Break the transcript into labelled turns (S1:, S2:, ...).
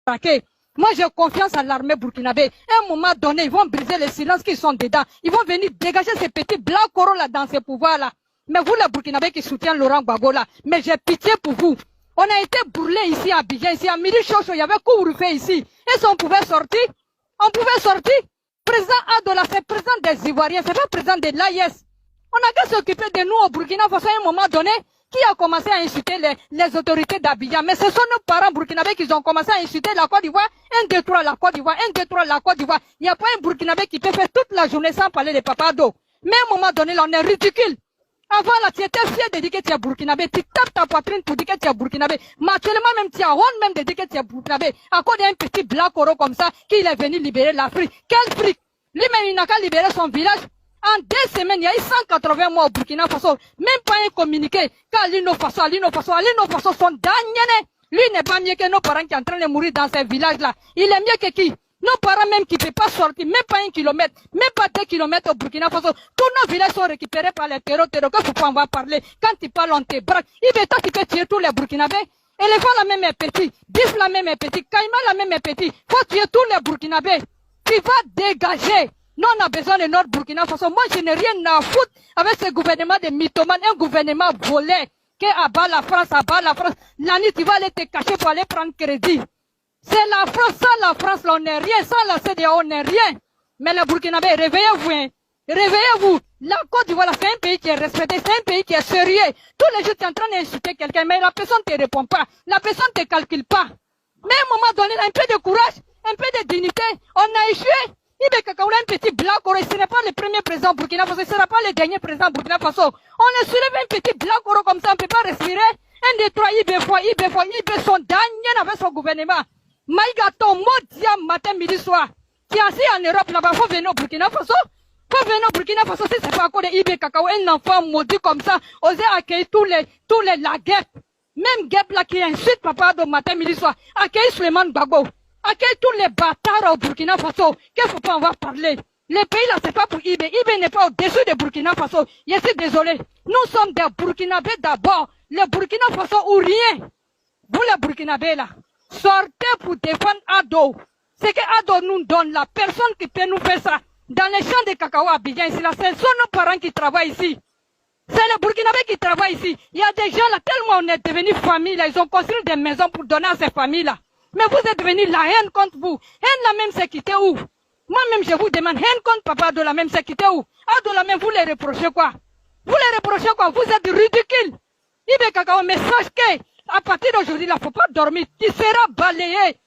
S1: attaquer. Moi, j'ai confiance à l'armée burkinabé. À un moment donné, ils vont briser les silences qui sont dedans. Ils vont venir dégager ces petits blancs coraux là dans ces pouvoirs-là. Mais vous, les Burkinabés qui soutiennent Laurent Gbagbo là, mais j'ai pitié pour vous. On a été brûlés ici à Abidjan, ici à Midi Chocho, il y avait couvre-feu ici. Et si on pouvait sortir, on pouvait sortir. Président Adola, c'est président des Ivoiriens, c'est pas président de l'AIS. On a qu'à s'occuper de nous au Burkina Faso à un moment donné. Qui a commencé à insulter les autorités d'Abidjan? Mais ce sont nos parents burkinabés qui ont commencé à insulter la Côte d'Ivoire. 1, 2, 3, la Côte d'Ivoire. 1, 2, 3, la Côte d'Ivoire. Il n'y a pas un burkinabé qui peut faire toute la journée sans parler de Papa Ado. Mais à un moment donné, là, on est ridicule. Avant, là, tu étais fier de dire que tu es burkinabé. Tu tapes ta poitrine pour dire que tu es burkinabé. Mais actuellement, même, tu as honte même de dire que tu es burkinabé. À cause d'un petit blanc coro comme ça, qu'il est venu libérer l'Afrique. Quel fric! Lui-même, il n'a qu'à libérer son village. En 2 semaines, il y a eu 180 morts au Burkina Faso. Même pas un communiqué. Car Alino Faso sont damnés. Lui n'est pas mieux que nos parents qui sont en train de mourir dans ces villages-là. Il est mieux que qui? Nos parents même qui ne peuvent pas sortir, même pas 1 kilomètre, même pas 2 kilomètres au Burkina Faso. Tous nos villages sont récupérés par les terroristes. Que faut pas en voir parler. Quand tu parles, on te braque. Il veut toi qui peux tuer tous les Burkinabés. Éléphant la même est petit. Bif la même est petit. Caïman la même est petit. Faut tuer tous les Burkinabés. Tu vas dégager. Nous, on a besoin de notre Burkina Faso. Moi, je n'ai rien à foutre avec ce gouvernement de mythomanes, un gouvernement volé, qui abat la France, La nuit, tu vas aller te cacher pour aller prendre crédit. C'est la France, sans la France, là, on n'est rien, sans la CDAO, on n'est rien. Mais les Burkinabés, réveillez-vous, hein. Réveillez-vous. La Côte d'Ivoire, c'est un pays qui est respecté, c'est un pays qui est sérieux. Tous les jours, tu es en train d'insulter quelqu'un, mais la personne ne te répond pas. La personne ne te calcule pas. Mais à un moment donné, un peu de courage, un peu de dignité, on a échoué. Ibe Kakaoula, un petit blanc, ce n'est pas le premier président Burkina Faso, ce ne sera pas le dernier président Burkina Faso. On est soulève un petit blanc comme ça, on ne peut pas respirer. 1, 2, 3, Ibe son dernier avec son gouvernement. Maïgaton, Modia, matin, midi, soir. Qui est assis en Europe là-bas, faut venir au Burkina Faso. Faut venir au Burkina Faso, si c'est pas à cause de Ibe Kakao, un enfant maudit comme ça, oser accueillir tous les la guêpe. Même guêpe là qui insulte papa de matin, midi, soir. Accueillir Suleiman Gbagbo. Accueille tous les bâtards au Burkina Faso. Qu'il ne faut pas en voir parler. Les pays là, c'est pas pour Ibe. Ibe n'est pas au-dessus de Burkina Faso. Je suis désolé. Nous sommes des Burkinabés d'abord. Les Burkina Faso ou rien. Vous les Burkinabés là, sortez pour défendre Ado. C'est que Ado nous donne la personne qui peut nous faire ça. Dans les champs de cacao à Abidjan ici là, ce sont nos parents qui travaillent ici. C'est les Burkinabés qui travaillent ici. Il y a des gens là, tellement on est devenus famille là, ils ont construit des maisons pour donner à ces familles là. Mais vous êtes devenus la haine contre vous. Haine la même sécurité où? Moi-même, je vous demande, haine contre papa de la même sécurité où? Ah, de la même, vous les reprochez quoi? Vous les reprochez quoi? Vous êtes ridicules. Ibe Kakao, mais sache que, à partir d'aujourd'hui, il ne faut pas dormir. Tu seras balayé.